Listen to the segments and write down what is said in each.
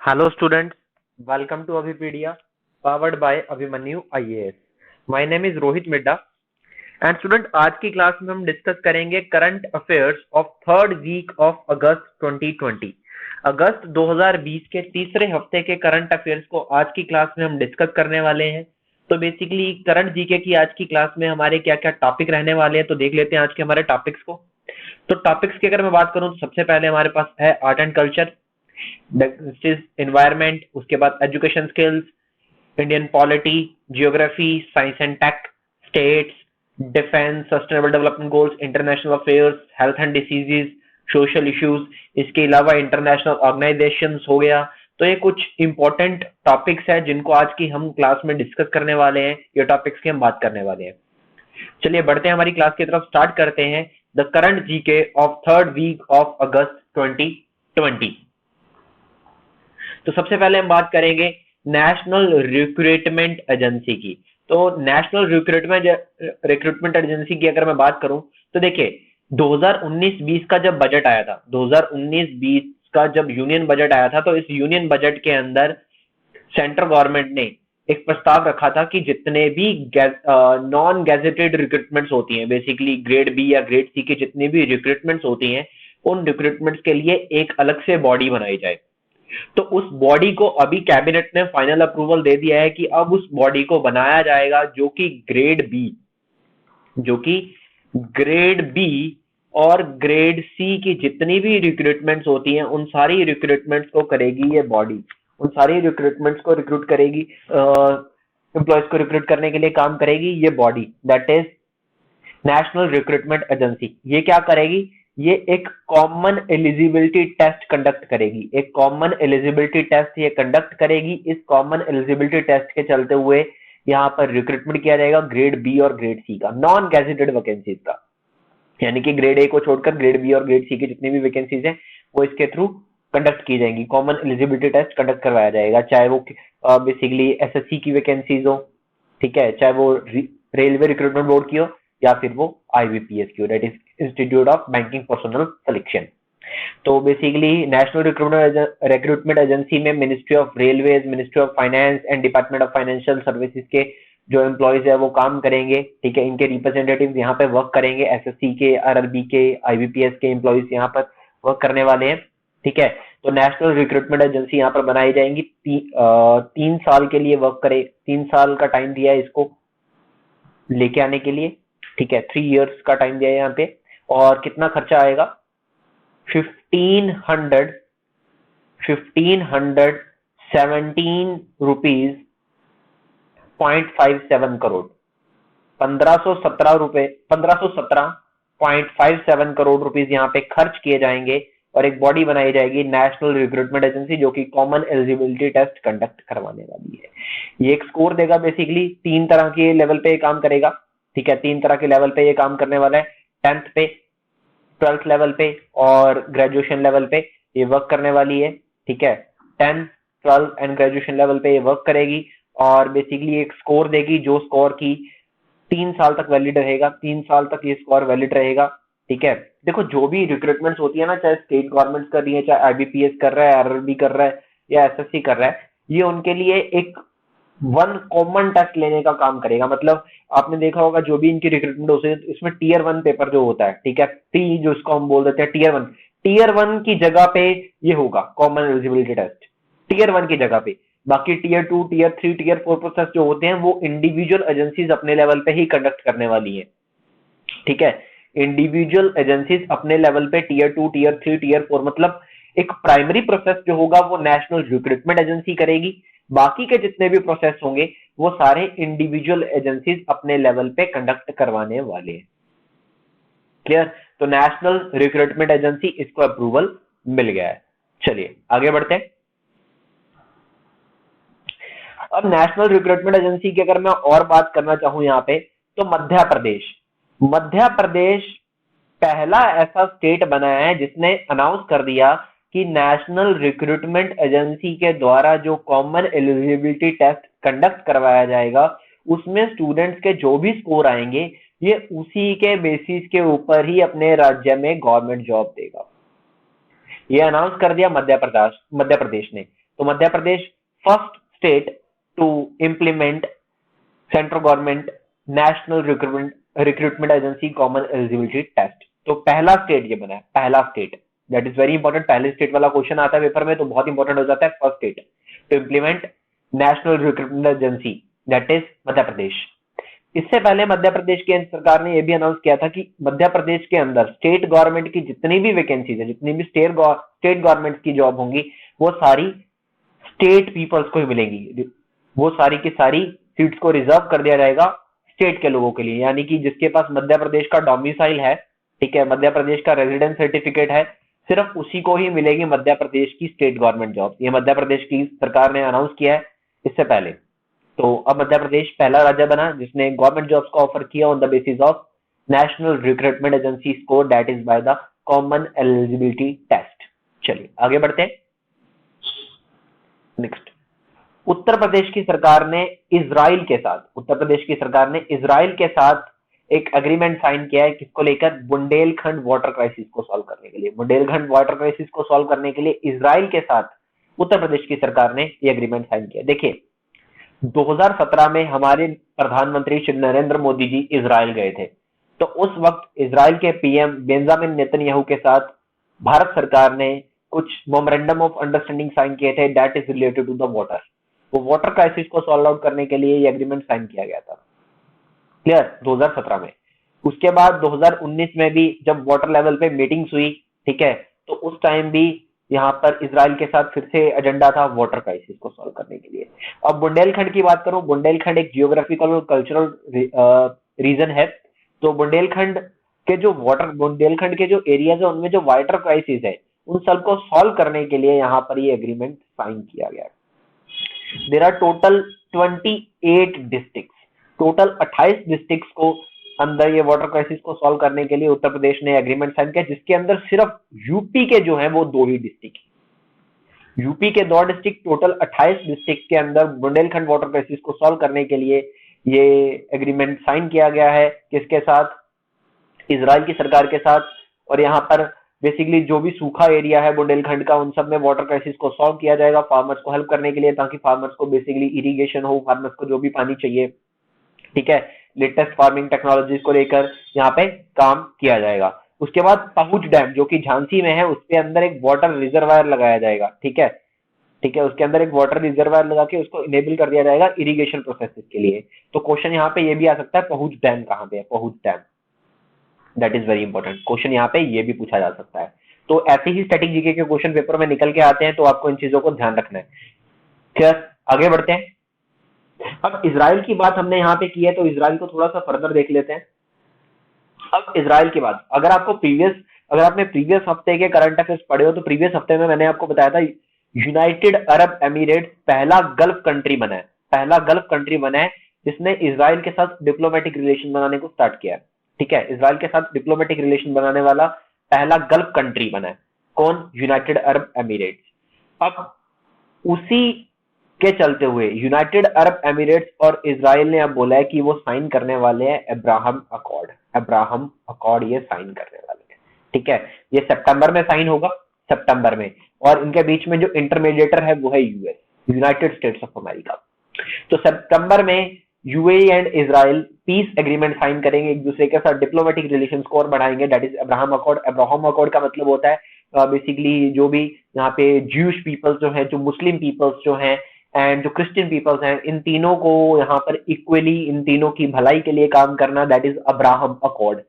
Hello students, welcome to Avipedia, powered by Abhimanyu IAS. My name is Rohit Midda and student आज की class में हम discuss करेंगे current affairs of third week of August 2020। August 2020 के तीसरे हफ्ते के करंट अफेयर्स को आज की क्लास में हम डिस्कस करने वाले हैं। तो बेसिकली करंट जीके की आज की क्लास में हमारे क्या क्या टॉपिक रहने वाले हैं, तो देख लेते हैं आज के हमारे टॉपिक्स को। तो टॉपिक्स की अगर मैं बात करूं तो सबसे पहले हमारे पास है आर्ट एंड कल्चर, एनवायरमेंट, उसके बाद education skills, Indian polity, geography, science and tech, states, defence, sustainable development goals, international affairs, health and diseases, social issues, इसके अलावा इंटरनेशनल ऑर्गेनाइजेशंस हो गया। तो ये कुछ इंपॉर्टेंट टॉपिक्स है जिनको आज की हम क्लास में डिस्कस करने वाले हैं, ये टॉपिक्स की हम बात करने वाले हैं। चलिए बढ़ते हैं हमारी क्लास की तरफ, स्टार्ट करते हैं the current GK of third week of August 2020। तो सबसे पहले हम बात करेंगे नेशनल रिक्रूटमेंट एजेंसी की। तो नेशनल रिक्रूटमेंट एजेंसी की अगर मैं बात करूं तो देखिए 2019-20 का जब बजट आया था, 2019-20 का जब यूनियन बजट आया था, तो इस यूनियन बजट के अंदर सेंट्रल गवर्नमेंट ने एक प्रस्ताव रखा था कि जितने भी नॉन गैजेटेड रिक्रूटमेंट्स होती हैं, बेसिकली ग्रेड बी या ग्रेड सी की जितनी भी रिक्रूटमेंट्स होती हैं, उन रिक्रूटमेंट्स के लिए एक अलग से बॉडी बनाई जाए। तो उस बॉडी को अभी कैबिनेट ने फाइनल अप्रूवल दे दिया है कि अब उस बॉडी को बनाया जाएगा जो कि ग्रेड बी और ग्रेड सी की जितनी भी रिक्रूटमेंट्स होती हैं उन सारी रिक्रूटमेंट्स को करेगी ये बॉडी, उन सारी रिक्रूटमेंट्स को रिक्रूट करेगी, एम्प्लॉयज को रिक्रूट करने के लिए काम करेगी ये body, that is national recruitment agency. ये क्या करेगी? ये एक कॉमन एलिजिबिलिटी टेस्ट कंडक्ट करेगी, एक कॉमन एलिजिबिलिटी टेस्ट ये कंडक्ट करेगी। इस कॉमन एलिजिबिलिटी टेस्ट के चलते हुए यहाँ पर रिक्रूटमेंट किया जाएगा ग्रेड बी और ग्रेड सी का, नॉन गैजेटेड वैकेंसीज का, यानी कि ग्रेड ए को छोड़कर ग्रेड बी और ग्रेड सी की जितनी भी वैकेंसीज हैं वो इसके थ्रू कंडक्ट की जाएंगी। कॉमन एलिजिबिलिटी टेस्ट कंडक्ट करवाया जाएगा, चाहे वो बेसिकली एसएससी की वैकेंसीज हो, ठीक है, चाहे वो रेलवे रिक्रूटमेंट बोर्ड की हो या फिर वो आईबीपीएस की हो, that is institute of banking personal selection. तो बेसिकली नेशनल रिक्रूटमेंट एजेंसी में ministry of railways, ministry of finance and department of financial services के जो एम्प्लॉयज है वो काम करेंगे, ठीक है। इनके रिप्रेजेंटेटिव यहाँ पे वर्क करेंगे, एसएससी के, आरआरबी के, आईबीपीएस के एम्प्लॉयज यहाँ पर वर्क करने वाले हैं, ठीक है। तो नेशनल रिक्रूटमेंट एजेंसी यहाँ पर बनाई जाएंगी, 3 साल के लिए वर्क करे, 3 साल का टाइम दिया है इसको लेके आने के लिए, ठीक है, 3 इयर्स का टाइम दिया है यहाँ पे। और कितना खर्चा आएगा? 1517 रुपीज 0.57 करोड़, 1517.57 करोड़ रुपीज यहाँ पे खर्च किए जाएंगे और एक बॉडी बनाई जाएगी नेशनल रिक्रूटमेंट एजेंसी जो कि कॉमन एलिजिबिलिटी टेस्ट कंडक्ट करवाने वाली है। ये एक स्कोर देगा, बेसिकली 3 तरह के लेवल पे काम करेगा, ठीक है, 3 तरह के लेवल पे ये काम करने वाला है, 10th पे, 12th लेवल पे और ग्रेजुएशन लेवल पे ये वर्क करने वाली है, ठीक है। 10, 12 एंड ग्रेजुएशन लेवल पे ये वर्क करेगी और बेसिकली एक स्कोर देगी जो स्कोर की 3 साल तक वैलिड रहेगा, 3 साल तक ये स्कोर वैलिड रहेगा, ठीक है। देखो जो भी रिक्रूटमेंट्स होती है ना, चाहे स्टेट गवर्नमेंट कर रही है, चाहे आईबीपीएस कर रहा है, आरआरबी कर रहा है या एसएससी कर रहा है, ये उनके लिए एक वन कॉमन टेस्ट लेने का काम करेगा। मतलब आपने देखा होगा जो भी इनकी रिक्रूटमेंट होती है इसमें टीयर 1 पेपर जो होता है, ठीक है, टी जो इसको हम बोल देते हैं टीयर 1 की जगह पे ये होगा कॉमन एलिजिबिलिटी टेस्ट, टीयर 1 की जगह पे। बाकी टीयर 2, टीयर 3, टीयर 4 प्रोसेस जो होते हैं वो इंडिविजुअल एजेंसीज अपने लेवल पे ही कंडक्ट करने वाली है, ठीक है। इंडिविजुअल एजेंसीज अपने लेवल पे टीयर 2, टीयर 3, टीयर 4, मतलब एक प्राइमरी प्रोसेस जो होगा वो नेशनल रिक्रूटमेंट एजेंसी करेगी, बाकी के जितने भी प्रोसेस होंगे वो सारे इंडिविजुअल एजेंसीज अपने लेवल पे कंडक्ट करवाने वाले हैं। क्लियर? तो नेशनल रिक्रूटमेंट एजेंसी इसको अप्रूवल मिल गया है। चलिए आगे बढ़ते हैं। अब नेशनल रिक्रूटमेंट एजेंसी की अगर मैं और बात करना चाहूं यहाँ पे, तो मध्य प्रदेश पहला ऐसा स्टेट बना है जिसने अनाउंस कर दिया कि नेशनल रिक्रूटमेंट एजेंसी के द्वारा जो कॉमन एलिजिबिलिटी टेस्ट कंडक्ट करवाया जाएगा उसमें स्टूडेंट्स के जो भी स्कोर आएंगे ये उसी के बेसिस के ऊपर ही अपने राज्य में गवर्नमेंट जॉब देगा। ये अनाउंस कर दिया मध्य प्रदेश ने। तो Madhya Pradesh first state to implement central government national recruitment agency common eligibility test. तो पहला स्टेट ये बना है, पहला state, that is very important. पहले स्टेट वाला क्वेश्चन आता है पेपर में तो बहुत इंपॉर्टेंट हो जाता है। First state to implement national recruitment agency, that is Madhya Pradesh. इससे पहले मध्य प्रदेश की सरकार ने यह भी अनाउंस किया था कि मध्य प्रदेश के अंदर स्टेट गवर्नमेंट की जितनी भी वैकेंसीज है, जितनी भी स्टेट गवर्नमेंट की जॉब होंगी, वो सारी स्टेट पीपल्स को ही मिलेंगी। वो सारी की सारी सीट्स को रिजर्व कर दिया जाएगा स्टेट के लोगों के लिए, यानी कि जिसके पास मध्य प्रदेश का डोमिसाइल है, ठीक है, मध्य प्रदेश का रेजिडेंस सर्टिफिकेट है, सिर्फ उसी को ही मिलेगी मध्य प्रदेश की स्टेट गवर्नमेंट जॉब। ये मध्य प्रदेश की सरकार ने अनाउंस किया है इससे पहले। तो अब मध्य प्रदेश पहला राज्य बना जिसने गवर्नमेंट जॉब्स का ऑफर किया on the basis of national recruitment agency score, that is by the common eligibility test. चलिए आगे बढ़ते हैं। नेक्स्ट, उत्तर प्रदेश की सरकार ने इजराइल के साथ, उत्तर प्रदेश की सरकार ने इजराइल के साथ एक एग्रीमेंट साइन किया है, किसको लेकर? बुंदेलखंड वाटर क्राइसिस को सॉल्व करने के लिए। बुंदेलखंड वाटर क्राइसिस को सॉल्व करने के लिए इजराइल के साथ उत्तर प्रदेश की सरकार ने ये एग्रीमेंट साइन किया। देखिए 2017 में हमारे प्रधानमंत्री श्री नरेंद्र मोदी जी इजराइल गए थे, तो उस वक्त इजराइल के पीएम बेंजामिन नेतन्याहू के साथ भारत सरकार ने कुछ मेमोरेंडम ऑफ अंडरस्टैंडिंग साइन किए थे, that is related to the water. वो वाटर क्राइसिस को सॉल्व आउट करने के लिए ये एग्रीमेंट साइन किया गया था, क्लियर, 2017 में। उसके बाद 2019 में भी जब वाटर लेवल पे मीटिंग्स हुई, ठीक है, तो उस टाइम भी यहाँ पर इजराइल के साथ फिर से एजेंडा था वाटर क्राइसिस को सॉल्व करने के लिए। अब बुंदेलखंड की बात करूं, बुंदेलखंड एक जियोग्राफिकल और कल्चरल रीजन है। तो बुंदेलखंड के जो एरियाज है उनमें जो वाटर क्राइसिस है उन सब को सॉल्व करने के लिए यहाँ पर ये एग्रीमेंट साइन किया गया। There are total 28 districts, total 28 districts को अंदर ये वाटर क्राइसिस को सॉल्व करने के लिए उत्तर प्रदेश ने एग्रीमेंट साइन किया, जिसके अंदर सिर्फ यूपी के जो है वो 2 ही डिस्ट्रिक्ट, यूपी के 2 डिस्ट्रिक्ट, टोटल 28 डिस्ट्रिक्ट के अंदर बुंदेलखंड वाटर क्राइसिस को सॉल्व करने के लिए ये एग्रीमेंट साइन किया गया है। किसके साथ? इजराइल की सरकार के साथ। और यहाँ पर बेसिकली जो भी सूखा एरिया है बुंदेलखंड का, उन सब में वाटर क्राइसिस को सॉल्व किया जाएगा फार्मर्स को हेल्प करने के लिए, ताकि फार्मर्स को बेसिकली इरिगेशन हो, फार्मर्स को जो भी पानी चाहिए, ठीक है, लेटेस्ट फार्मिंग टेक्नोलॉजीज को लेकर यहाँ पे काम किया जाएगा। उसके बाद पहुंच डैम जो कि झांसी में है, उसके अंदर एक वाटर रिजर्वायर लगाया जाएगा, ठीक है, ठीक है, उसके अंदर एक वाटर रिजर्वायर लगा के उसको इनेबल कर दिया जाएगा इरिगेशन प्रोसेसेस के लिए। तो क्वेश्चन यहाँ पे ये भी आ सकता है, पहुंच डैम कहाँ पे है? पहुंच dam, that is very important question, यहाँ पे ये भी पूछा जा सकता है। तो ऐसे ही स्टैटिक जीके के क्वेश्चन पेपर में निकल के आते हैं, तो आपको इन चीजों को ध्यान रखना है। फिर आगे बढ़ते हैं। अब इजराइल की बात हमने यहाँ पे की है, तो इजराइल को थोड़ा सा फर्दर देख लेते हैं। अब इजराइल की बात, अगर आपने प्रीवियस हफ्ते के करंट अफेयर्स पढ़े हो, तो प्रीवियस हफ्ते में मैंने आपको बताया था यूनाइटेड अरब एमिरेट्स पहला गल्फ कंट्री बना है, पहला गल्फ कंट्री बना है जिसने इजराइल के साथ डिप्लोमेटिक रिलेशन बनाने को स्टार्ट किया है, ठीक है, इजराइल के साथ डिप्लोमेटिक रिलेशन बनाने वाला पहला गल्फ कंट्री बना है। कौन? United Arab Emirates. अब उसी के चलते हुए यूनाइटेड अरब एमिरेट्स और इजराइल ने अब बोला है कि वो साइन करने वाले हैं अब्राहम अकॉर्ड, अब्राहम अकॉर्ड ये साइन करने वाले हैं, ठीक है, ये सितंबर में साइन होगा, सितंबर में। और इनके बीच में जो इंटरमीडिएटर है वो है US, United States of America. तो सितंबर में UAE and Israel peace agreement sign करेंगे, एक दूसरे के साथ डिप्लोमेटिक रिलेशंस को और बढ़ाएंगे, that is Abraham accord. Abraham accord का मतलब होता है बेसिकली जो भी यहाँ पे ज्यूश पीपल्स जो है, जो मुस्लिम पीपल्स जो हैं एंड जो क्रिश्चियन पीपल्स हैं, इन तीनों को यहाँ पर इक्वली, इन तीनों की भलाई के लिए काम करना, दैट इज अब्राहम अकॉर्ड।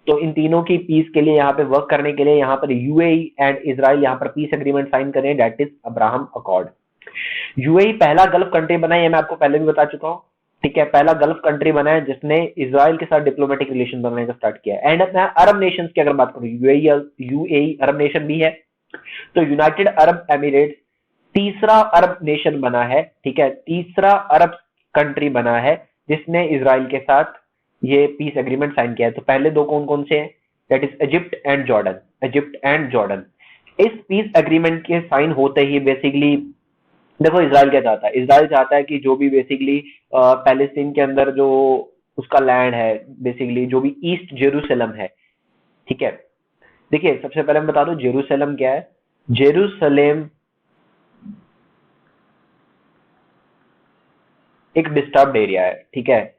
तो इन तीनों की पीस के लिए यहाँ पे वर्क करने के लिए यहाँ पर यूएई एंड इजराइल यहाँ पर पीस एग्रीमेंट साइन करें, that is Abraham accord. UAE पहला गल्फ कंट्री बना है, ये मैं आपको पहले भी बता चुका हूँ, ठीक है, पहला गल्फ कंट्री बना है जिसने इजराइल के साथ डिप्लोमेटिक रिलेशन बनाने का स्टार्ट किया है। एंड मैं अरब नेशंस की अगर बात करूं, यूएई अरब नेशन भी है, तो यूनाइटेड अरब एमिरेट्स तीसरा अरब नेशन बना है, ठीक है, तीसरा अरब कंट्री बना है जिसने इजराइल के साथ ये पीस एग्रीमेंट साइन किया है। तो पहले दो कौन कौन से हैं? That is Egypt and Jordan, Egypt and Jordan. इस पीस एग्रीमेंट के साइन होते ही बेसिकली देखो इजराइल क्या चाहता है, इजराइल चाहता है कि जो भी बेसिकली पैलेस्टीन के अंदर जो उसका लैंड है, बेसिकली जो भी ईस्ट जेरूसलम है, ठीक है, देखिए सबसे पहले मैं बता दूं जेरूसलम क्या है। जेरूसलम एक डिस्टर्ब्ड एरिया है, ठीक है,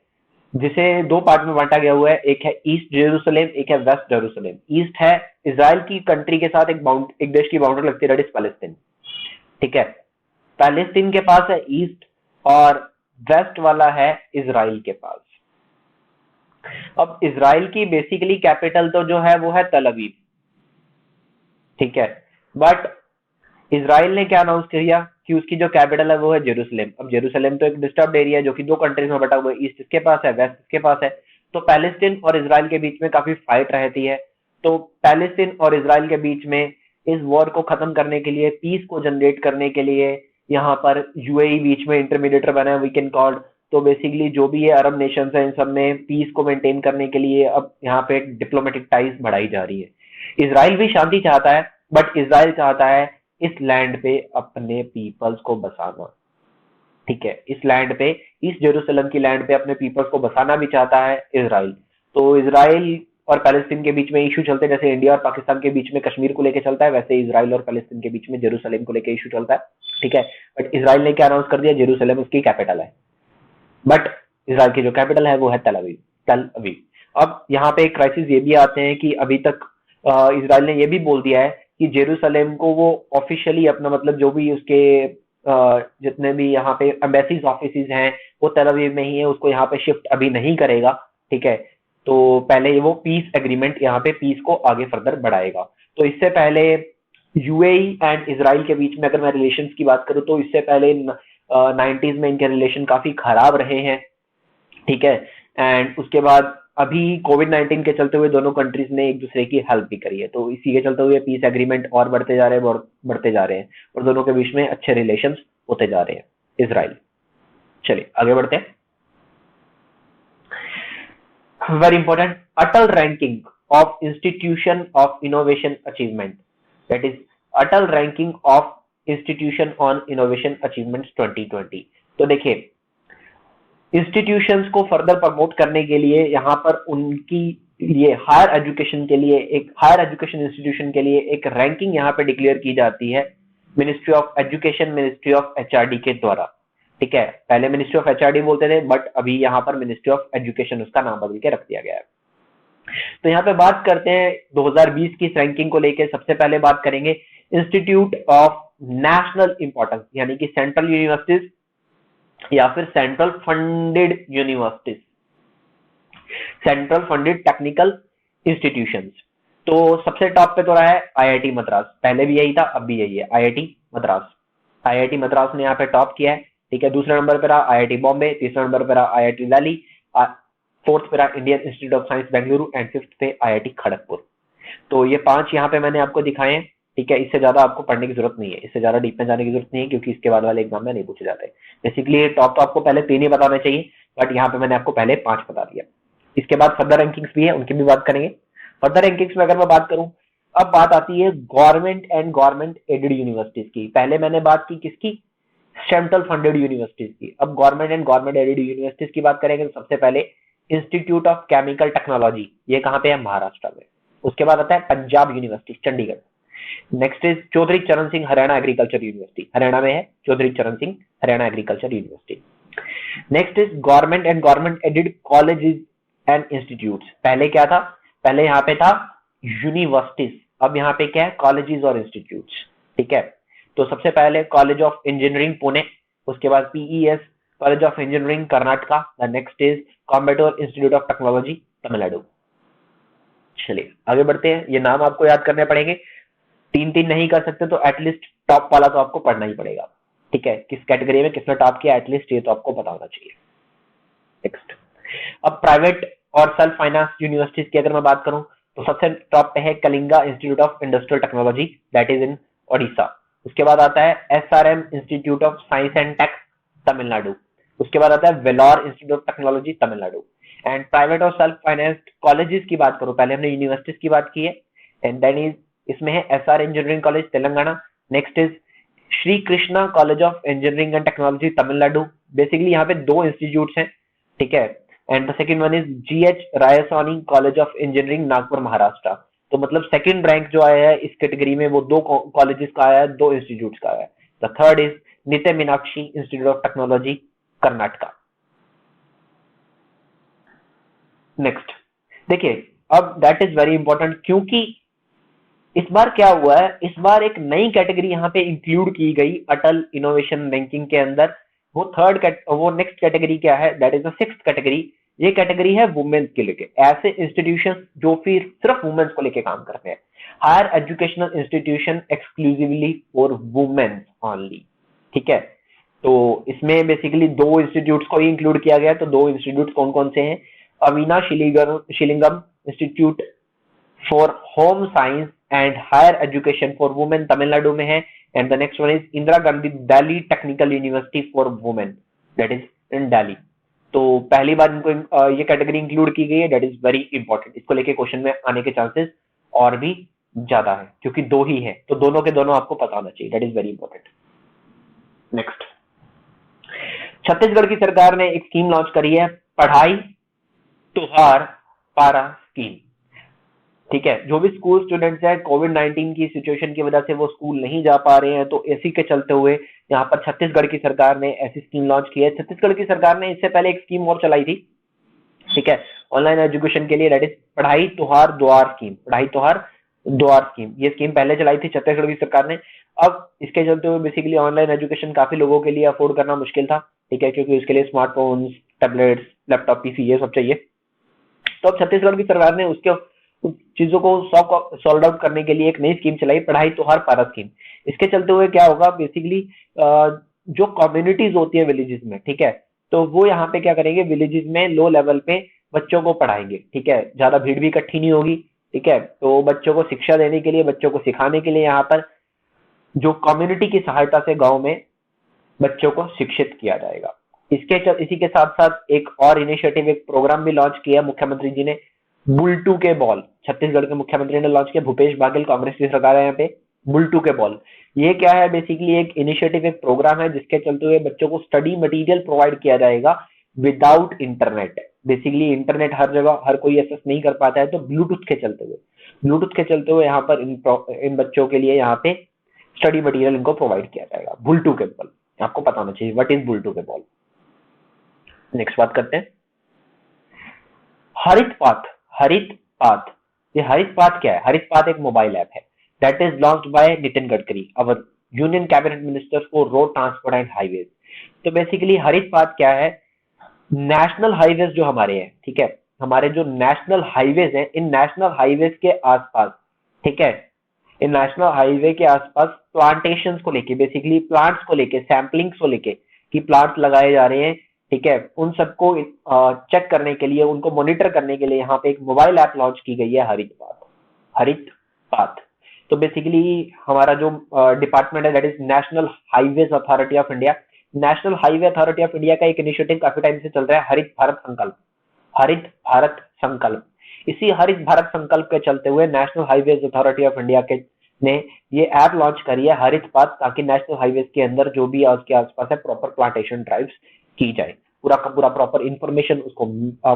जिसे दो पार्ट में बांटा गया हुआ है, एक है ईस्ट जेरूसलेम, एक है वेस्ट जेरूसलेम। ईस्ट है इसराइल की कंट्री के साथ एक देश की बाउंड्री लगती है, दैट इज पैलेस्टीन, ठीक है। पैलेस्टीन के पास है ईस्ट, और वेस्ट वाला है इसराइल के पास। अब इसराइल की बेसिकली कैपिटल तो जो है वो है तल अवीव, ठीक है, बट इसराइल ने क्या अनाउंस किया कि उसकी जो कैपिटल है वो है जेरूसलेम। अब जेरूसलेम तो एक डिस्टर्ब्ड एरिया है जो कि दो कंट्रीज में बटा हुआ है, ईस्ट इसके पास है, वेस्ट इसके पास है। तो पैलेस्टीन और इसराइल के बीच में काफी फाइट रहती है। तो पैलेस्टीन और इसराइल के बीच में इस वॉर को खत्म करने के लिए, पीस को जनरेट करने के लिए यहाँ पर यूएई बीच में इंटरमीडिएटर बना है, वी कैन कॉल्ड। तो बेसिकली जो भी ये अरब नेशंस है, इन सब में पीस को मेंटेन करने के लिए अब यहाँ पे डिप्लोमेटिक टाइज बढ़ाई जा रही है। इसराइल भी शांति चाहता है, बट इसराइल चाहता है इस लैंड पे अपने पीपल्स को बसाना, ठीक है, इस लैंड पे, ईस्ट जेरूसलम की लैंड पे अपने पीपल्स को बसाना भी चाहता है इसराइल। तो इसराइल और पैलेस्टीन के बीच में इशू चलते हैं, जैसे इंडिया और पाकिस्तान के बीच में कश्मीर को लेकर चलता है, वैसे इसराइल और पैलेस्टीन के बीच में जेरूसलम को लेकर इशू चलता है, ठीक है। बट इसराइल ने क्या अनाउंस कर दिया, जेरूसलम उसकी कैपिटल है, बट इसराइल की जो कैपिटल है वो है तल अवीव, तल अवीव। अब यहाँ पे क्राइसिस ये भी आते हैं कि अभी तक इसराइल ने ये भी बोल दिया है कि जेरूसलम को वो ऑफिशियली अपना, मतलब जो भी उसके जितने भी यहाँ पे एम्बेसीज ऑफिसेज हैं वो तल अवीव में ही है, उसको यहाँ पे शिफ्ट अभी नहीं करेगा, ठीक है। तो पहले वो पीस एग्रीमेंट, यहाँ पे पीस को आगे फर्दर बढ़ाएगा। तो इससे पहले यूएई एंड इसराइल के बीच में अगर मैं रिलेशंस की बात करूं तो इससे पहले 90s में इनके रिलेशन काफी खराब रहे हैं, ठीक है। एंड उसके बाद अभी कोविड-19 के चलते हुए दोनों कंट्रीज ने एक दूसरे की हेल्प भी करी है, तो इसी के चलते हुए पीस एग्रीमेंट और बढ़ते जा रहे हैं, बढ़ते जा रहे हैं, और दोनों के बीच में अच्छे रिलेशंस होते जा रहे हैं। इसराइल, चलिए आगे बढ़ते हैं। Very important, Atal ranking of institution of innovation achievement, that is Atal ranking of institution on innovation achievements 2020। तो देखिए, इंस्टीट्यूशंस को फर्दर प्रमोट करने के लिए यहाँ पर उनकी लिए हायर एजुकेशन के लिए, एक हायर एजुकेशन इंस्टीट्यूशन के लिए एक रैंकिंग यहाँ पे डिक्लेयर की जाती है ministry of education, ministry of HRD के द्वारा, ठीक है। पहले मिनिस्ट्री ऑफ एचआरडी बोलते थे, बट अभी यहाँ पर मिनिस्ट्री ऑफ एजुकेशन उसका नाम बदल के रख दिया गया है। तो यहाँ पे बात करते हैं 2020 की रैंकिंग को लेकर। सबसे पहले बात करेंगे इंस्टीट्यूट ऑफ नेशनल इंपॉर्टेंस, यानी कि सेंट्रल यूनिवर्सिटीज या फिर central funded universities, central funded technical institutions. तो सबसे टॉप पे तो रहा है आईआईटी मद्रास, पहले भी यही था, अब भी यही है, आईआईटी मद्रास। आईआईटी मद्रास ने यहाँ पे टॉप किया है, ठीक है। दूसरे नंबर पे रहा आईआईटी बॉम्बे, तीसरे नंबर पे रहा आईआईटी दिल्ली, फोर्थ पे रहा Indian institute of science Bengaluru, and fifth पे आईआईटी खड़गपुर। तो ये 5 यहाँ पे मैंने आपको दिखाए हैं, ठीक है। इससे ज्यादा आपको पढ़ने की जरूरत नहीं है, इससे ज्यादा डीप में जाने की जरूरत नहीं है, क्योंकि इसके बाद वाले एग्जाम में नहीं पूछे जाते। बेसिकली टॉप तो आपको पहले 3 ही बताना चाहिए, बट यहाँ पे मैंने आपको पहले 5 बता दिया। इसके बाद फर्दर रैंकिंग्स भी है, उनकी भी बात करेंगे। फर्दर रैंकिंग्स में अगर मैं बात करूं, अब बात आती है government and government added universities की। पहले मैंने बात की किसकी, सेंट्रल फंडेड यूनिवर्सिटीज की। अब government and government added universities की बात करेंगे तो सबसे पहले इंस्टीट्यूट ऑफ केमिकल टेक्नोलॉजी, ये कहाँ पे है, महाराष्ट्र में। उसके बाद आता है Punjab university Chandigarh. Next is Chaudhary Charan Singh Haryana agriculture university, Haryana में है Chaudhary Charan Singh Haryana agriculture university. Next is government and government aided colleges and institutes. पहले क्या था, पहले यहाँ पे था यूनिवर्सिटीज, अब यहाँ पे क्या है, कॉलेजेस और इंस्टीट्यूट्स, ठीक है। तो सबसे पहले कॉलेज ऑफ इंजीनियरिंग पुणे, उसके बाद PES college of engineering Karnataka, the next is Coimbatore institute of technology Tamil Nadu. चलिए आगे बढ़ते हैं, ये नाम आपको याद करने पड़ेंगे, 3 नहीं कर सकते तो एटलीस्ट टॉप वाला तो आपको पढ़ना ही पड़ेगा, ठीक है। किस कैटेगरी में किसने टॉप किया, एटलीस्ट ये तो आपको पता होना चाहिए। नेक्स्ट, अब प्राइवेट और सेल्फ फाइनेंस यूनिवर्सिटीज की अगर मैं बात करूं तो सबसे टॉप पे है Kalinga institute of industrial technology, that is in Odisha. उसके बाद आता है SRM institute of science and tech Tamil Nadu. उसके बाद आता है Vellore institute of technology Tamil Nadu. And private और सेल्फ फाइनेंस्ड कॉलेजेस की बात करूं, पहले हमने यूनिवर्सिटीज की बात की है, एंड देन इज इसमें है SR engineering college Telangana. Next is Shri Krishna college of engineering and technology Tamil Nadu. Basically यहाँ पे 2 इंस्टीट्यूट्स हैं, ठीक है। And the second one is GH Raisoni college of engineering Nagpur Maharashtra. तो मतलब सेकंड रैंक जो आया है इस कैटेगरी में वो 2 कॉलेजेस का आया है, 2 इंस्टीट्यूट्स का आया है। द थर्ड इज निते Meenakshi institute of technology Karnataka, next देखिए, अब दैट इज वेरी इंपॉर्टेंट, क्योंकि इस बार क्या हुआ है, इस बार एक नई कैटेगरी यहाँ पे इंक्लूड की गई अटल इनोवेशन रैंकिंग के अंदर। वो नेक्स्ट कैटेगरी क्या है, that is the sixth category. ये कैटेगरी है वुमेन्स के लेके, ऐसे इंस्टीट्यूशन जो फिर सिर्फ वुमेन्स को लेके काम करते हैं, higher educational institution exclusively for womens only. ठीक है, तो इसमें बेसिकली दो इंस्टीट्यूट्स को ही इंक्लूड किया गया है। तो दो इंस्टीट्यूट कौन कौन से हैं, Avinashilingam institute for home science and higher education for women Tamil Nadu में है, and the next one is Indira Gandhi Delhi technical university for women, that is in Delhi. तो पहली बार इनको ये कैटेगरी इंक्लूड की गई है, दैट इज वेरी इंपॉर्टेंट। इसको लेके क्वेश्चन में आने के चांसेस और भी ज्यादा है, क्योंकि दो ही है, तो दोनों के दोनों आपको पता होना चाहिए, that is very important. Next, Chhattisgarh की सरकार ने एक स्कीम लॉन्च करी है, पढ़ाई तुहार पारा स्कीम। ठीक है, जो भी स्कूल स्टूडेंट्स हैं, कोविड-19 की सिचुएशन की वजह से वो स्कूल नहीं जा पा रहे हैं, तो इसी के चलते हुए यहाँ पर छत्तीसगढ़ की सरकार ने ऐसी स्कीम लॉन्च की है। छत्तीसगढ़ की सरकार ने इससे पहले एक स्कीम और चलाई थी, ठीक है, ऑनलाइन एजुकेशन के लिए, दैट इज पढ़ाई तुहार दुआर स्कीम। पढ़ाई तुहार दुआर स्कीम, ये स्कीम पहले चलाई थी छत्तीसगढ़ की सरकार ने। अब इसके चलते हुए बेसिकली ऑनलाइन एजुकेशन काफी लोगों के लिए अफोर्ड करना मुश्किल था, ठीक है, क्योंकि उसके लिए स्मार्टफोन्स, टैबलेट्स, लैपटॉप, पीसी ये सब चाहिए। तो अब छत्तीसगढ़ की सरकार ने उसके चीजों को सॉल्व आउट करने के लिए एक नई स्कीम चलाई, पढ़ाई तुहार पारा स्कीम। इसके चलते हुए क्या होगा, बेसिकली जो कम्युनिटीज होती है विलेजेस में, ठीक है, तो वो यहाँ पे क्या करेंगे, विलेजेस में लो लेवल पे बच्चों को पढ़ाएंगे, ठीक है, ज्यादा भीड़ भी इकट्ठी नहीं होगी, ठीक है। तो बच्चों को शिक्षा देने के लिए, बच्चों को सिखाने के लिए यहाँ पर जो कम्युनिटी की सहायता से गांव में बच्चों को शिक्षित किया जाएगा। इसी के साथ साथ एक और इनिशिएटिव, एक प्रोग्राम भी लॉन्च किया मुख्यमंत्री जी ने, बुलटू के बॉल। छत्तीसगढ़ के मुख्यमंत्री ने लॉन्च किया, भूपेश बाघेल, कांग्रेस की सरकार है यहाँ पे। बुलटू के बॉल, ये क्या है, बेसिकली एक इनिशिएटिव, एक प्रोग्राम है जिसके चलते हुए बच्चों को स्टडी मटेरियल प्रोवाइड किया जाएगा विदाउट इंटरनेट। बेसिकली इंटरनेट हर जगह हर कोई एक्सेस नहीं कर पाता है, तो ब्लूटूथ के चलते हुए यहाँ पर इन बच्चों के लिए यहाँ पे स्टडी मटेरियल इनको प्रोवाइड किया जाएगा। बुलटू के बॉल आपको पता होना चाहिए, व्हाट इज बुलटू के बॉल। नेक्स्ट बात करते हैं, हरित पाथ। ये हरित पाथ क्या है, हरित पाथ एक मोबाइल ऐप है, that is launched by Nitin Gadkari, our union cabinet minister for road transport and highways. तो बेसिकली हरित पाथ क्या है, नेशनल हाईवेज जो हमारे हैं, ठीक है, हमारे जो नेशनल हाईवेज हैं, इन नेशनल हाईवेज के आसपास, ठीक है, इन नेशनल हाईवे के आसपास प्लांटेशन को लेके, बेसिकली प्लांट्स को लेके, सैम्पलिंग्स को लेके कि प्लांट लगाए जा रहे हैं, ठीक है, उन सबको चेक करने के लिए, उनको मॉनिटर करने के लिए यहाँ पे एक मोबाइल ऐप लॉन्च की गई है, हरित पाथ। तो बेसिकली हमारा जो डिपार्टमेंट है, that is national highways authority of India. National highway authority of India का एक इनिशिएटिव काफी टाइम से चल रहा है, हरित भारत संकल्प। इसी हरित भारत संकल्प के चलते हुए national highways authority of India के ने ये ऐप लॉन्च करी है, हरित पाथ, ताकि नेशनल हाईवेज के अंदर जो भी उसके आसपास है, प्रॉपर प्लांटेशन ड्राइव्स की जाए, पूरा का पूरा प्रॉपर इंफॉर्मेशन, उसको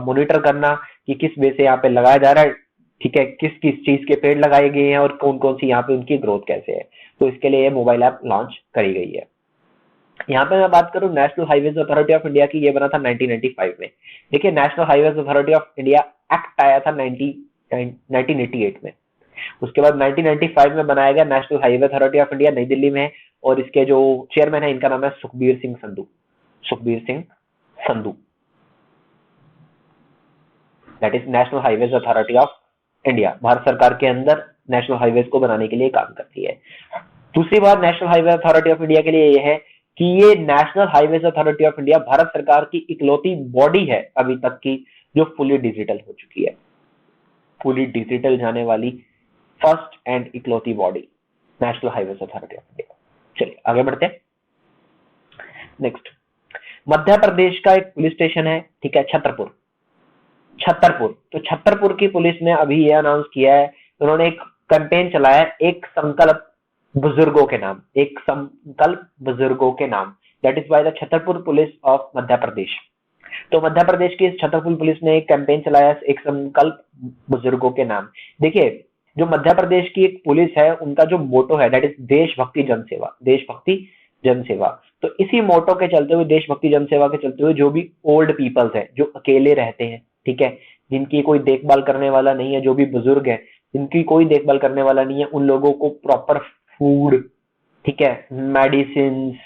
मॉनिटर करना कि किस वे से यहाँ पे लगाया जा रहा है, ठीक है, किस किस चीज के पेड़ लगाए गए हैं और कौन कौन सी यहाँ पे उनकी ग्रोथ कैसे है। तो इसके लिए ये मोबाइल ऐप लॉन्च करी गई है। यहाँ पे मैं बात करूँ national highways authority of India की, ये बना था 1995 में। देखिए, national highways authority of India act आया था 1988 में। उसके बाद 1995 में बनाया गया national highway authority of India, नई दिल्ली में, और इसके जो चेयरमैन है, इनका नाम है Sukhbir Singh Sandhu. That is national highways authority of India, Bharat सरकार के अंदर नेशनल हाईवेज को बनाने के लिए काम करती है। दूसरी बात national highway authority of India के लिए यह है कि ये national highways authority of India Bharat सरकार की इकलौती बॉडी है अभी तक की जो फुली डिजिटल हो चुकी है, फुली डिजिटल जाने वाली फर्स्ट एंड इकलौती body, national highways authority of India. चलिए आगे बढ़ते हैं। नेक्स्ट, मध्य प्रदेश का एक पुलिस स्टेशन है, ठीक है, छतरपुर। तो छतरपुर की पुलिस ने अभी ये अनाउंस किया है, उन्होंने एक कैंपेन चलाया है, एक संकल्प बुजुर्गों के नाम, that is by the Chhatarpur police of Madhya Pradesh. तो मध्य प्रदेश की छतरपुर पुलिस ने एक कैंपेन चलाया, एक संकल्प बुजुर्गों के नाम। देखिए, जो मध्य प्रदेश की एक पुलिस है, उनका जो मोटो है, दैट इज देशभक्ति जनसेवा। तो इसी मोटो के चलते हुए, देशभक्ति जनसेवा के चलते हुए, जो भी ओल्ड पीपल्स है, जो अकेले रहते हैं, ठीक है, जिनकी कोई देखभाल करने वाला नहीं है, जो भी बुजुर्ग है जिनकी कोई देखभाल करने वाला नहीं है, उन लोगों को प्रॉपर फूड, ठीक है, मेडिसिन,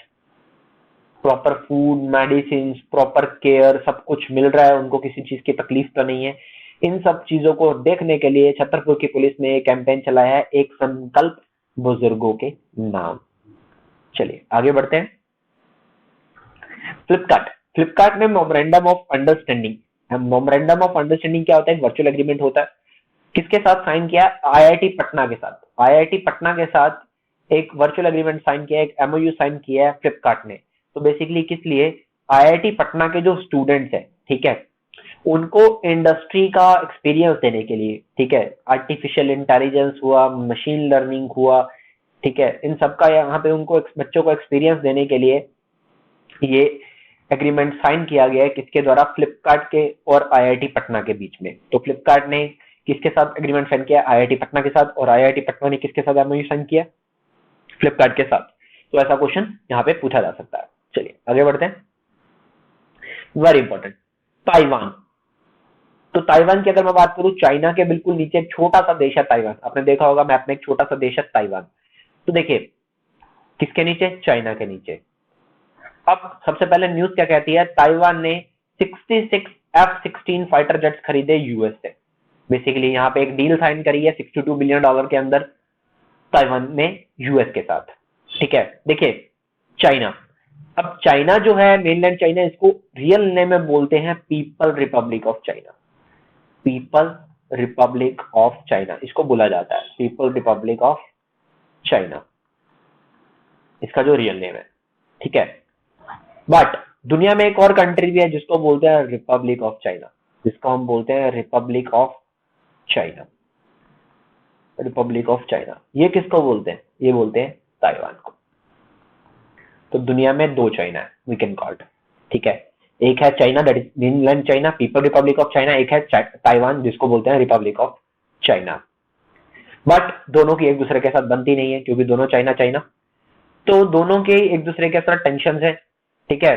प्रॉपर केयर सब कुछ मिल रहा है, उनको किसी चीज की तकलीफ तो नहीं है। इन सब चीजों को देखने के लिए छतरपुर की पुलिस ने एक कैंपेन चलाया है, एक संकल्प बुजुर्गों के नाम। चलिए आगे बढ़ते हैं। फ्लिपकार्ट में memorandum of understanding. Memorandum of understanding क्या होता है? वर्चुअल एग्रीमेंट होता है। किसके साथ साइन किया? आईआईटी पटना के साथ। आईआईटी पटना के साथ एक वर्चुअल एग्रीमेंट साइन किया, एक एमओयू साइन किया है फ्लिपकार्ट ने। तो बेसिकली किस लिए? आईआईटी पटना के जो स्टूडेंट्स हैं, ठीक है, उनको इंडस्ट्री का एक्सपीरियंस देने के लिए, ठीक है, आर्टिफिशियल इंटेलिजेंस हुआ, मशीन लर्निंग हुआ, ठीक है, इन सब का यहाँ पे उनको बच्चों को एक्सपीरियंस देने के लिए ये एग्रीमेंट साइन किया गया है। किसके द्वारा? फ्लिपकार्ट के और आईआईटी पटना के बीच में। तो फ्लिपकार्ट ने किसके साथ एग्रीमेंट साइन किया? आईआईटी पटना के साथ। और आईआईटी पटना ने किसके साथ एमओयू साइन किया? फ्लिपकार्ट के साथ। तो ऐसा क्वेश्चन यहाँ पे पूछा जा सकता है। चलिए आगे बढ़ते हैं। Very important, Taiwan. तो ताइवान की अगर मैं बात करूं, चाइना के बिल्कुल नीचे एक छोटा सा देश है ताइवान। आपने देखा होगा मैप में, एक छोटा सा देश है ताइवान। तो देखिए किसके नीचे? चाइना के नीचे। अब सबसे पहले न्यूज क्या कहती है? ताइवान ने 66 F-16 फाइटर जेट्स खरीदे यूएस से। बेसिकली यहाँ पे एक डील साइन करी है $62 बिलियन के अंदर ताइवान ने यूएस के साथ, ठीक है। देखिए चाइना, अब चाइना जो है मेनलैंड चाइना, इसको रियल नेम में बोलते हैं people Republic of China. People Republic of China इसको बोला जाता है, पीपल रिपब्लिक ऑफ चाइना इसका जो रियल नेम है, ठीक है। बट दुनिया में एक और कंट्री भी है जिसको बोलते हैं रिपब्लिक ऑफ चाइना, जिसको हम बोलते हैं Republic of China. Republic of China ये किसको बोलते हैं? ये बोलते हैं ताइवान को। तो दुनिया में दो चाइना है, वी कैन कॉल इट, ठीक है। एक है China that is mainland China, people Republic of China. एक है ताइवान जिसको बोलते हैं रिपब्लिक ऑफ चाइना। बट दोनों की एक दूसरे के साथ बनती नहीं है क्योंकि दोनों चाइना चाइना, तो दोनों के एक दूसरे के साथ टेंशन है, ठीक है।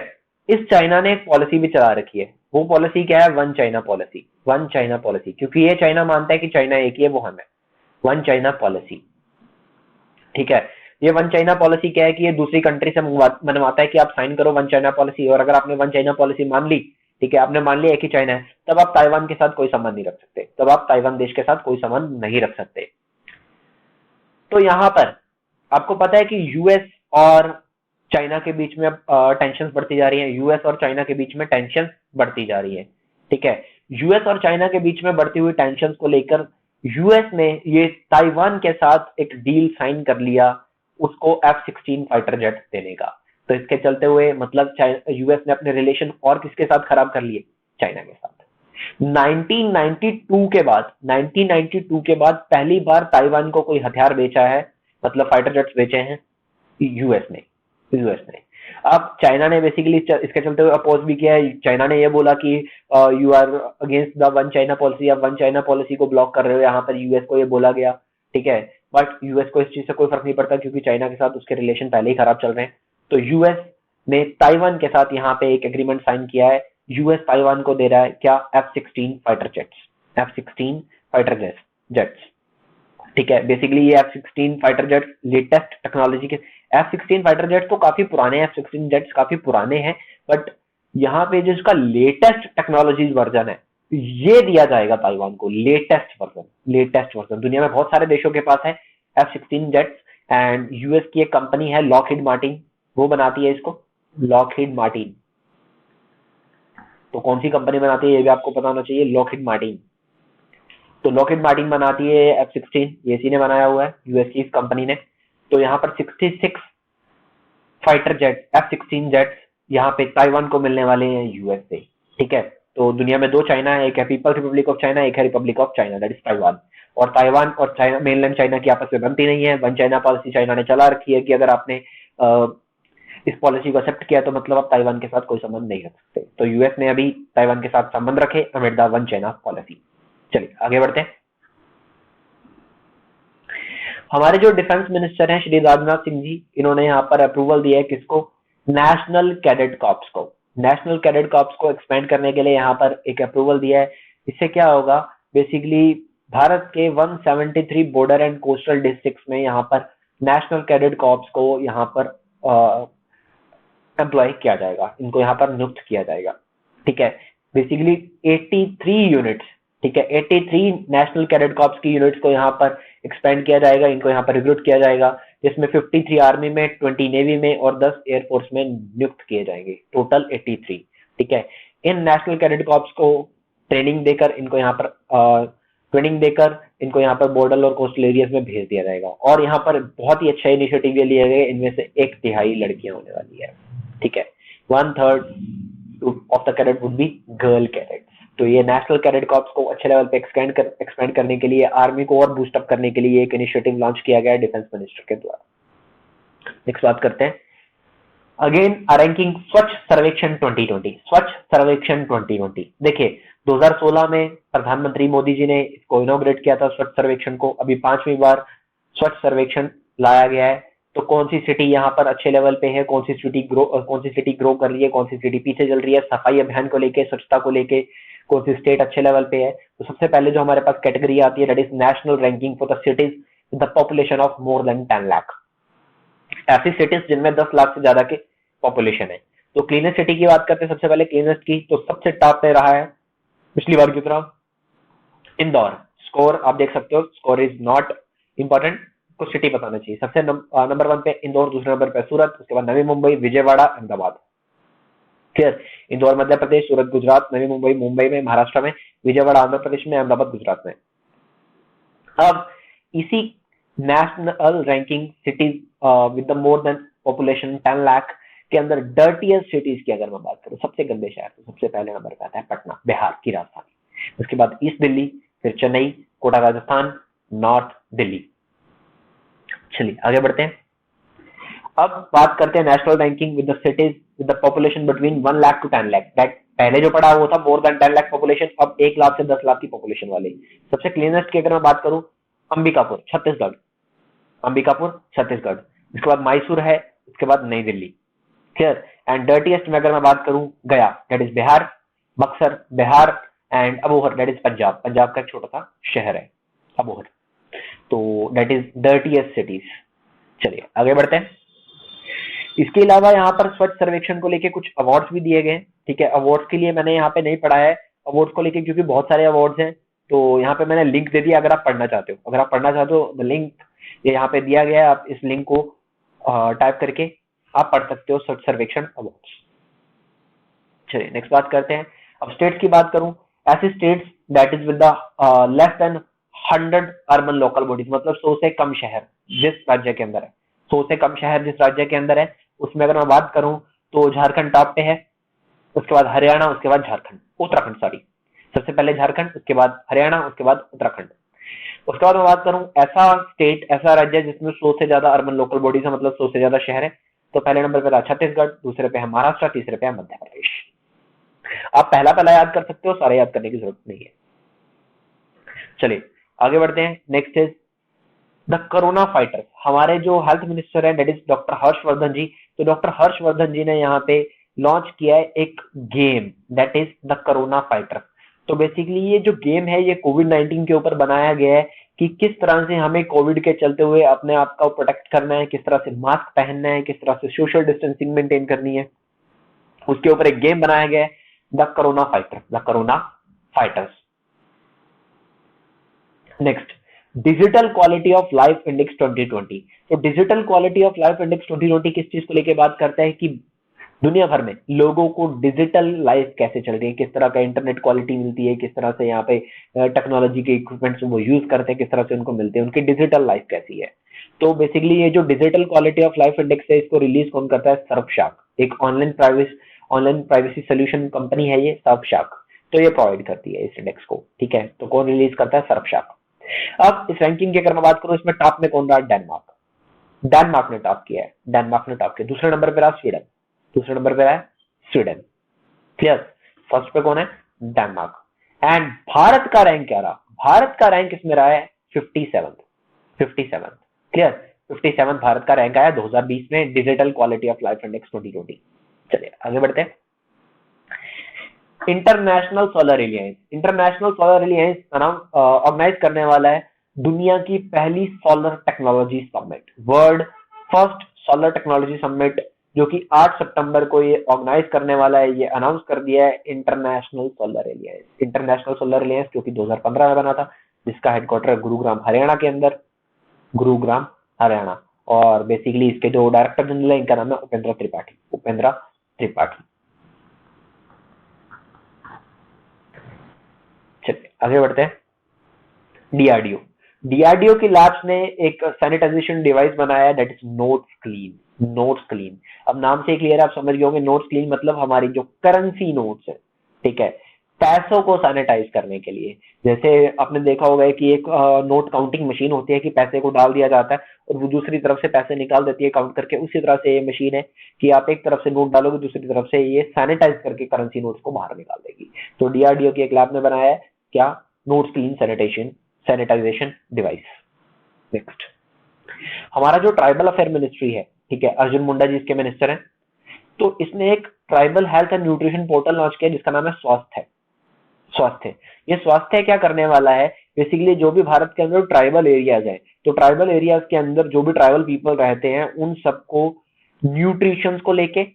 इस चाइना ने एक पॉलिसी भी चला रखी है। वो पॉलिसी क्या है? One China policy. One China policy, क्योंकि ये चाइना मानता है कि चाइना एक ही है, वो हम है। वन चाइना पॉलिसी, ठीक है। ये वन चाइना पॉलिसी क्या है कि ये दूसरी कंट्री से मनवाता है कि आप साइन करो वन चाइना पॉलिसी, और अगर आपने वन चाइना पॉलिसी मान ली, ठीक है, आपने मान लिया एक ही चाइना है, तब आप ताइवान के साथ कोई संबंध नहीं रख सकते, तब आप ताइवान देश के साथ कोई संबंध नहीं रख सकते। तो यहां पर आपको पता है कि यूएस और चाइना के बीच में अब टेंशन बढ़ती जा रही है। यूएस और चाइना के बीच में टेंशन बढ़ती जा रही है, ठीक है। यूएस और चाइना के बीच में बढ़ती हुई टेंशन को लेकर यूएस ने ये ताइवान के साथ एक डील साइन कर लिया, उसको F-16 फाइटर जेट देने का। तो इसके चलते हुए मतलब यूएस ने अपने रिलेशन और किसके साथ खराब कर लिए? चाइना के साथ। 1992 के बाद पहली बार ताइवान को कोई हथियार बेचा है, मतलब फाइटर जेट्स बेचे हैं यूएस ने। अब चाइना ने बेसिकली इसके चलते हुए अपोज भी किया है। चाइना ने ये बोला कि you are against the one China policy, आप वन चाइना पॉलिसी को ब्लॉक कर रहे हो, यहाँ पर यूएस को ये बोला गया, ठीक है। बट यूएस को इस चीज से कोई फर्क नहीं पड़ता क्योंकि चाइना के साथ उसके रिलेशन पहले ही खराब चल रहे हैं। तो यूएस ने ताइवान के साथ यहाँ पे एक एग्रीमेंट साइन किया है। यूएस ताइवान को दे रहा है क्या? F-16 fighter jets, F-16 fighter jets, ठीक है। बेसिकली ये F-16 fighter jets latest technology के। F-16 फाइटर जेट्स तो काफी पुराने हैं, F-16 जेट्स काफी पुराने हैं, बट यहाँ पे जो इसका लेटेस्ट टेक्नोलॉजी वर्जन है ये दिया जाएगा ताइवान को। लेटेस्ट वर्जन दुनिया में बहुत सारे देशों के पास है F-16 जेट्स, एंड यूएस की एक कंपनी है लॉकहीड मार्टिन, वो बनाती है इसको, लॉकहीड मार्टिन। तो कौन सी कंपनी बनाती है ये भी आपको पता होना चाहिए, लॉकहीड मार्टिन। तो लॉकहीड मार्टिन बनाती है F-16, ये इसी ने बनाया हुआ है, यूएस की इस कंपनी ने। तो यहाँ पर 66 फाइटर जेट F-16 जेट्स यहाँ पे ताइवान को मिलने वाले हैं यूएस से, ठीक है। तो दुनिया में दो चाइना है, एक है पीपल रिपब्लिक ऑफ चाइना, एक है Republic of China that is Taiwan. और ताइवान और चाइना, मेनलैंड चाइना की आपस में बनती नहीं है। वन चाइना पॉलिसी चाइना ने चला रखी है कि अगर आपने इस पॉलिसी को एक्सेप्ट किया तो मतलब आप ताइवान के साथ कोई संबंध नहीं रख सकते। तो यूएस ने अभी ताइवान के साथ संबंध रखे अमिट द वन चाइना पॉलिसी। चलिए आगे बढ़ते हैं। हमारे जो डिफेंस मिनिस्टर हैं श्री राजनाथ सिंह जी, इन्होंने यहाँ पर अप्रूवल दिया है किसको? नेशनल कैडेट कॉर्प्स को। नेशनल कैडेट कॉर्प्स को एक्सपेंड करने के लिए यहाँ पर एक अप्रूवल दिया है। इससे क्या होगा, बेसिकली भारत के 173 बॉर्डर एंड कोस्टल डिस्ट्रिक्ट्स में यहाँ पर नेशनल कैडेट कॉर्प्स को यहाँ पर एम्प्लॉय किया जाएगा, इनको यहाँ पर नियुक्त किया जाएगा। ठीक है, बेसिकली 83 यूनिट्स, ठीक है, 83 नेशनल कैडेट कॉर्प्स की यूनिट्स को यहाँ पर एक्सपेंड किया जाएगा, इनको यहाँ पर रिक्रूट किया जाएगा, जिसमें 53 आर्मी में, 20 नेवी में और 10 एयरफोर्स में नियुक्त किए जाएंगे, टोटल 83। ठीक है, इन नेशनल कैडेट कॉर्प्स को ट्रेनिंग देकर इनको यहाँ पर बॉर्डर और कोस्टल एरियाज में भेज दिया जाएगा। और यहाँ पर बहुत ही अच्छा इनिशिएटिव ये लिया गया, इनमें से 1/3 लड़कियां होने वाली है। ठीक है, 1/3 of the cadet would be girl cadet. तो ये नेशनल कैडेट कॉर्प्स को अच्छे लेवल पे एक्सपेंड करने के लिए, आर्मी को और बूस्ट अप करने के लिए एक इनिशिएटिव लॉन्च किया गया है डिफेंस मिनिस्टर के द्वारा। नेक्स्ट बात करते हैं, अगेन रैंकिंग स्वच्छ सर्वेक्षण 2020। स्वच्छ सर्वेक्षण 2020, देखिए 2016 में प्रधानमंत्री मोदी जी ने इसको इनॉग्रेट किया था स्वच्छ सर्वेक्षण को, अभी 5वीं बार स्वच्छ सर्वेक्षण लाया गया है। तो कौन सी सिटी यहाँ पर अच्छे लेवल पे है, कौन सी सिटी ग्रो कर रही है, कौन सी सिटी पीछे चल रही है सफाई अभियान को लेके, स्वच्छता को लेके, कौन सी स्टेट अच्छे लेवल पे है। तो सबसे पहले जो हमारे पास कैटेगरी आती है, that is national ranking for the cities with the population of more than 10 lakh. ऐसी सिटीज जिनमें 10 लाख से ज्यादा की पॉपुलेशन है। तो क्लीनेस्ट सिटी की बात करते हैं सबसे पहले क्लीनेस्ट की, तो सबसे टॉप पे रहा है पिछली बार की तरह इंदौर। स्कोर आप देख सकते हो, स्कोर इज नॉट इंपॉर्टेंट, कुछ सिटी बताना चाहिए। सबसे नंबर 1 पे इंदौर, दूसरे नंबर पे सूरत, उसके बाद नवी मुंबई, विजयवाड़ा, अहमदाबाद। क्लियर, इंदौर मध्य प्रदेश, सूरत गुजरात, नवी मुंबई मुंबई में महाराष्ट्र में, विजयवाड़ा आंध्र प्रदेश में, अहमदाबाद गुजरात में। अब इसी national ranking cities with the more than population 10 lakh के अंदर डर्टीएस्ट सिटीज की अगर मैं बात करूं, सबसे गंदे शहर, तो सबसे पहले नंबर पे आता है पटना, बिहार की राजधानी। उसके बाद ईस्ट दिल्ली, फिर चेन्नई, कोटा राजस्थान, नॉर्थ दिल्ली। चलिए आगे बढ़ते हैं। अब बात करते हैं national ranking with the cities with the population between 1 lakh to 10 lakh. That पहले जो पढ़ा वो था मोर देन 10 लाख पॉपुलेशन, अब 1 लाख से 10 लाख की पॉपुलेशन वाले। सबसे क्लीनेस्ट की अगर मैं बात करूं, अंबिकापुर छत्तीसगढ़, अंबिकापुर छत्तीसगढ़। इसके बाद मैसूर है, उसके बाद नई दिल्ली। क्लियर, एंड डर्टीएस्ट में अगर मैं बात करूं, गया, that is Bihar, Buxar Bihar, and Abohar that is Punjab, Punjab का एक छोटा सा शहर है अबोहर। तो दैट इज डर्टीएस्ट सिटीज। चलिए आगे बढ़ते हैं। इसके अलावा यहाँ पर स्वच्छ सर्वेक्षण को लेके कुछ अवार्ड्स भी दिए गए हैं। ठीक है, अवार्ड्स के लिए मैंने यहाँ पे नहीं पढ़ा है अवार्ड्स को लेके, क्योंकि बहुत सारे अवार्ड्स हैं, तो यहाँ पे मैंने लिंक दे दिया, अगर आप पढ़ना चाहते हो, अगर आप पढ़ना चाहते हो, लिंक ये यहाँ पे दिया गया है, आप इस लिंक को टाइप करके आप पढ़ सकते हो, स्वच्छ सर्वेक्षण अवार्ड्स। चलिए नेक्स्ट बात करते हैं। अब स्टेट्स की बात करूं, ऐसी states that is with the less than 100 urban local bodies, मतलब 100 से कम शहर जिस राज्य के अंदर है, 100 से कम शहर जिस राज्य के अंदर है, उसमें अगर मैं बात करूं तो झारखंड टॉप पे है, उसके बाद हरियाणा, उसके बाद झारखंड, उत्तराखंड सॉरी, सबसे पहले झारखंड, उसके बाद हरियाणा, उसके बाद उत्तराखंड। उसके बाद मैं बात करूं ऐसा स्टेट, ऐसा राज्य जिसमें 100 से ज्यादा अर्बन लोकल बॉडीज है, मतलब 100 से ज्यादा शहर है, तो पहले नंबर पे था छत्तीसगढ़, दूसरे पे है महाराष्ट्र, तीसरे पे है मध्य प्रदेश। आप पहला पहला याद कर सकते हो, सारे याद करने की जरूरत नहीं है। चलिए आगे बढ़ते हैं। Next is the corona fighter. हमारे जो हेल्थ मिनिस्टर है दैट इज डॉक्टर हर्षवर्धन जी, तो डॉक्टर हर्षवर्धन जी ने यहाँ पे लॉन्च किया है एक game that is the corona fighter. तो बेसिकली ये जो गेम है ये कोविड-19 के ऊपर बनाया गया है कि किस तरह से हमें कोविड के चलते हुए अपने आप को प्रोटेक्ट करना है, किस तरह से मास्क पहनना है, किस तरह से सोशल डिस्टेंसिंग मेंटेन करनी है, उसके ऊपर एक गेम बनाया गया है, the corona fighter, the corona fighters. Next, digital quality of life index 2020। तो digital quality of life index 2020 किस चीज को लेकर बात करता है कि दुनिया भर में लोगों को डिजिटल लाइफ कैसे चल रही है, किस तरह का इंटरनेट क्वालिटी मिलती है, किस तरह से यहाँ पे टेक्नोलॉजी के इक्विपमेंट्स वो यूज करते हैं, किस तरह से उनको मिलते हैं, उनकी डिजिटल लाइफ कैसी है। तो बेसिकली ये जो digital quality of life index है, इसको रिलीज कौन करता है, सर्फशाक, एक ऑनलाइन प्राइवेसी सोल्यूशन कंपनी है ये सर्फशाक, तो ये प्रोवाइड करती है इस इंडेक्स को। ठीक है, तो कौन रिलीज करता है, सर्फशाक। अब इस रैंकिंग की अगर मैं बात करूं, इसमें टॉप में कौन रहा, डेनमार्क, डेनमार्क ने टॉप किया है, डेनमार्क ने टॉप किया। दूसरे नंबर पे रहा स्वीडन, दूसरे नंबर पे रहा है स्वीडन। क्लियर, फर्स्ट पे कौन है, डेनमार्क। एंड भारत का रैंक क्या रहा, भारत का रैंक इसमें रहा है 57। क्लियर, 57 भारत का रैंक आया 2020 में digital quality of life index 2020। चलिए आगे बढ़ते हैं। International solar alliance, international solar alliance organise करने वाला है दुनिया की पहली solar technology summit, world first solar technology summit, जो कि 8 सितंबर को ये ऑर्गेनाइज करने वाला है। ये अनाउंस कर दिया है international solar alliance. International solar aliens जो कि 2015 में बना था, जिसका हेडक्वार्टर गुरुग्राम हरियाणा के अंदर, गुरुग्राम हरियाणा। और बेसिकली इसके जो डायरेक्टर जनरल है, इनका नाम है उपेंद्र त्रिपाठी, उपेंद्र त्रिपाठी। चलिए आगे बढ़ते हैं। डीआरडीओ, डीआरडीओ की लैब्स ने एक सैनिटाइजेशन डिवाइस बनाया है, that is notes clean. Notes clean, अब नाम से क्लियर आप समझ गए होंगे, नोट्स क्लीन मतलब हमारी जो करेंसी नोट्स है, ठीक है, पैसों को सैनिटाइज करने के लिए। जैसे आपने देखा होगा कि एक नोट काउंटिंग मशीन होती है कि पैसे को डाल दिया जाता है और वो दूसरी तरफ से पैसे निकाल देती है काउंट करके। उसी तरह से ये मशीन है कि आप एक तरफ से नोट डालोगे, दूसरी तरफ से ये सैनिटाइज करके करेंसी नोट्स को बाहर निकाल देगी। तो डीआरडीओ की एक लैब ने बनाया है क्या, notes clean sanitisation device. Next, हमारा जो ट्राइबल अफेयर मिनिस्ट्री है, ठीक है, अर्जुन मुंडा जी इसके मिनिस्टर हैं। तो इसने एक tribal health and nutrition portal launch किया जिसका नाम है स्वास्थ्य। स्वास्थ्य, ये स्वास्थ्य क्या करने वाला है, बेसिकली जो भी भारत के अंदर ट्राइबल एरियाज है, तो ट्राइबल एरियाज के अंदर जो भी ट्राइबल पीपल रहते हैं उन सबको न्यूट्रिशन को लेके,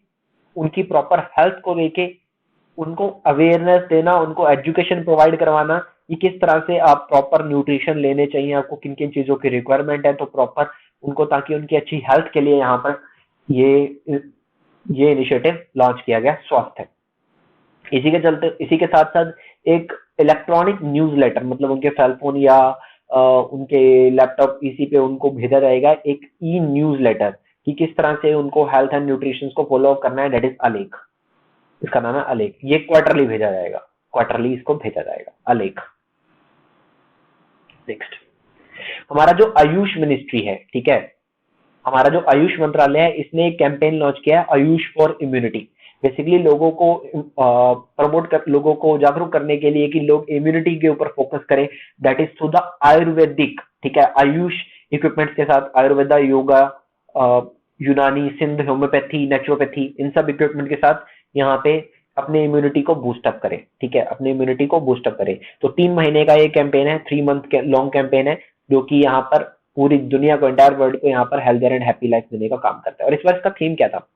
उनकी प्रॉपर हेल्थ को लेके उनको अवेयरनेस देना, उनको एजुकेशन प्रोवाइड करवाना कि किस तरह से आप प्रॉपर न्यूट्रिशन लेने चाहिए, आपको किन किन चीजों की रिक्वायरमेंट है, तो प्रॉपर उनको, ताकि उनकी अच्छी हेल्थ के लिए यहाँ पर ये इनिशिएटिव लॉन्च किया गया स्वास्थ्य। इसी के चलते, इसी के साथ साथ एक इलेक्ट्रॉनिक न्यूज लेटर, मतलब उनके सेल फोन या उनके लैपटॉप पीसी पे उनको भेजा जाएगा एक ई न्यूज लेटर कि किस तरह से उनको हेल्थ एंड न्यूट्रिशन को फॉलो अप करना है, दैट इज अलेख। इसका नाम है अलेख। ये क्वार्टरली भेजा जाएगा, क्वार्टरली इसको भेजा जाएगा अलेख। नेक्स्ट, हमारा जो आयुष मिनिस्ट्री है, ठीक है, हमारा जो आयुष मंत्रालय है, इसने एक कैंपेन लॉन्च किया है, आयुष फॉर इम्यूनिटी। बेसिकली लोगों को प्रमोट कर, लोगों को जागरूक करने के लिए कि लोग इम्यूनिटी के ऊपर फोकस करें, that is through the Ayurvedic, ठीक है, आयुष इक्विपमेंट्स के साथ आयुर्वेदा, योगा, यूनानी, सिंध, होम्योपैथी, नेचुरोपैथी, इन सब इक्विपमेंट के साथ यहाँ पे अपने इम्यूनिटी को बूस्ट अप करें, ठीक है, अपने इम्यूनिटी को बूस्ट अप करें। तो 3 महीने का ये कैंपेन है, 3 मंथ लॉन्ग कैंपेन है, जो कि यहाँ पर पूरी दुनिया को, एंटायर वर्ल्ड को यहाँ पर हेल्थियर एंड हैप्पी लाइफ देने का काम करता है। और इस बार इसका थीम क्या था,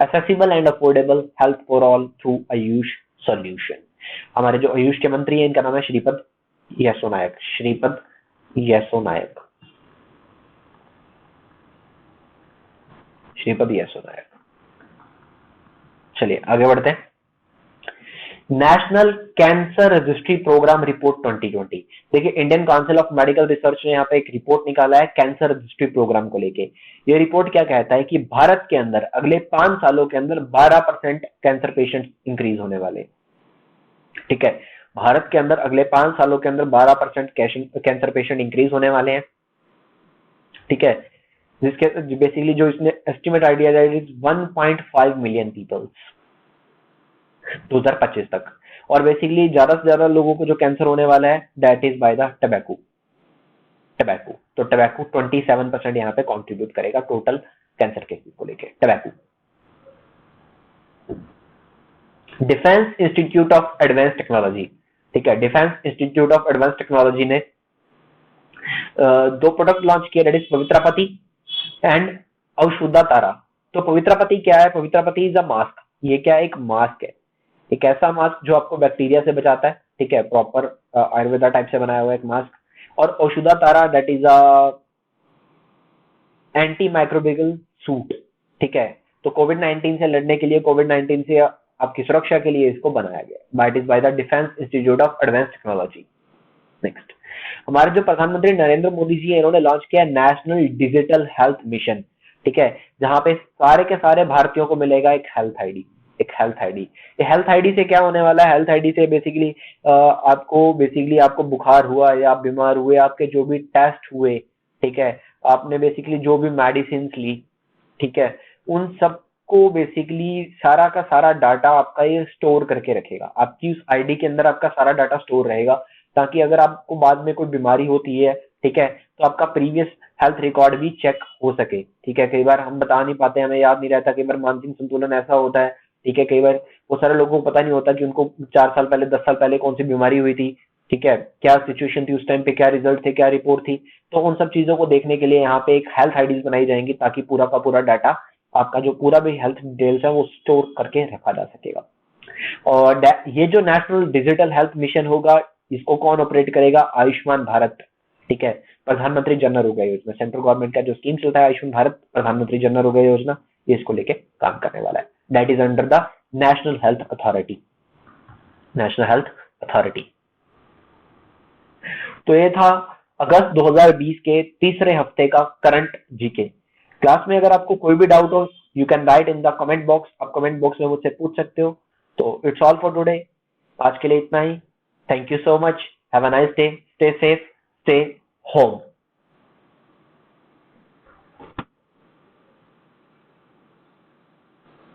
accessible and affordable health for all through Ayush solution। हमारे जो आयुष के मंत्री हैं, इनका नाम है श्रीपद येसो नायक, श्रीपद येसो नायक, श्रीपद येसो नायक। चलिए आगे बढ़ते हैं। National cancer registry programme report 2020। देखिए, Indian council of medical research ने यहाँ पे एक रिपोर्ट निकाला है कैंसर रजिस्ट्री प्रोग्राम को लेके। ये रिपोर्ट क्या कहता है कि भारत के अंदर अगले 5 सालों के अंदर 12% कैंसर पेशेंट इंक्रीज होने वाले, ठीक है, भारत के अंदर अगले 5 सालों के अंदर 12% कैंसर पेशेंट इंक्रीज होने वाले हैं, ठीक है, जिसके बेसिकली जो इसने एस्टिमेट आइडिया है, 1.5 मिलियन पीपल 2025 तक। और बेसिकली ज्यादा से ज्यादा लोगों को जो कैंसर होने वाला है, that is by the tobacco. Tobacco, तो टबैको 27% यहाँ पे कंट्रीब्यूट करेगा टोटल कैंसर केसेस को लेके, tobacco. Defence institute of advance technology, ठीक है, defence institute of advance technology ने 2 प्रोडक्ट लॉन्च किए, दैट इज पवित्रापति एंड औषुधा तारा। तो पवित्रापति क्या है, पवित्रापति इज अ मास्क। ये क्या, एक मास्क है, एक ऐसा मास्क जो आपको बैक्टीरिया से बचाता है, ठीक है, प्रॉपर आयुर्वेदा टाइप से बनाया हुआ एक मास्क। और औषुधा तारा, that is a anti microbial suit, ठीक है। तो कोविड-19 से लड़ने के लिए, कोविड-19 से आपकी सुरक्षा के लिए इसको बनाया गया, it is by the defence institute of advance technology. Next, हमारे जो प्रधानमंत्री नरेंद्र मोदी जी है, इन्होंने लॉन्च किया नेशनल डिजिटल हेल्थ मिशन, ठीक है, जहां पे सारे के सारे भारतीयों को मिलेगा एक हेल्थ आईडी, एक हेल्थ आईडी। ये हेल्थ आईडी से क्या होने वाला है, हेल्थ आईडी से बेसिकली आपको बुखार हुआ या आप बीमार हुए, आपके जो भी टेस्ट हुए, ठीक है, आपने बेसिकली जो भी मेडिसिन ली, ठीक है, उन सबको बेसिकली सारा का सारा डाटा आपका ये स्टोर करके रखेगा। आपकी उस आईडी के अंदर आपका सारा डाटा स्टोर रहेगा, ताकि अगर आपको बाद में कोई बीमारी होती है, ठीक है, तो आपका प्रीवियस हेल्थ रिकॉर्ड भी चेक हो सके, ठीक है। कई बार हम बता नहीं पाते, हमें याद नहीं रहता, कई बार मानसिक संतुलन ऐसा होता है ठीक है, कई बार वो सारे लोगों को पता नहीं होता कि उनको 4 साल पहले 10 साल पहले कौन सी बीमारी हुई थी, ठीक है, क्या सिचुएशन थी उस टाइम पे, क्या रिजल्ट थे, क्या रिपोर्ट थी। तो उन सब चीजों को देखने के लिए यहाँ पे एक हेल्थ आईडीज बनाई जाएंगी ताकि पूरा का पूरा डाटा, आपका जो पूरा भी हेल्थ डिटेल्स है वो स्टोर करके रखा जा सकेगा। और ये जो नेशनल डिजिटल हेल्थ मिशन होगा, इसको कौन ऑपरेट करेगा? आयुष्मान भारत, ठीक है, प्रधानमंत्री जन आरोग्य योजना, सेंट्रल गवर्नमेंट का जो स्कीम चलता है आयुष्मान भारत प्रधानमंत्री जन आरोग्य योजना, ये इसको लेके काम करने वाला है। That is under the national health authority, national health authority. तो ये था अगस्त 2020 के तीसरे हफ्ते का करंट जीके। क्लास में अगर आपको कोई भी डाउट हो, you can write in the comment box, आप कमेंट बॉक्स में मुझसे पूछ सकते हो। तो इट्स ऑल फॉर टुडे, आज के लिए इतना ही। Thank you so much, have a nice day, stay safe, stay home.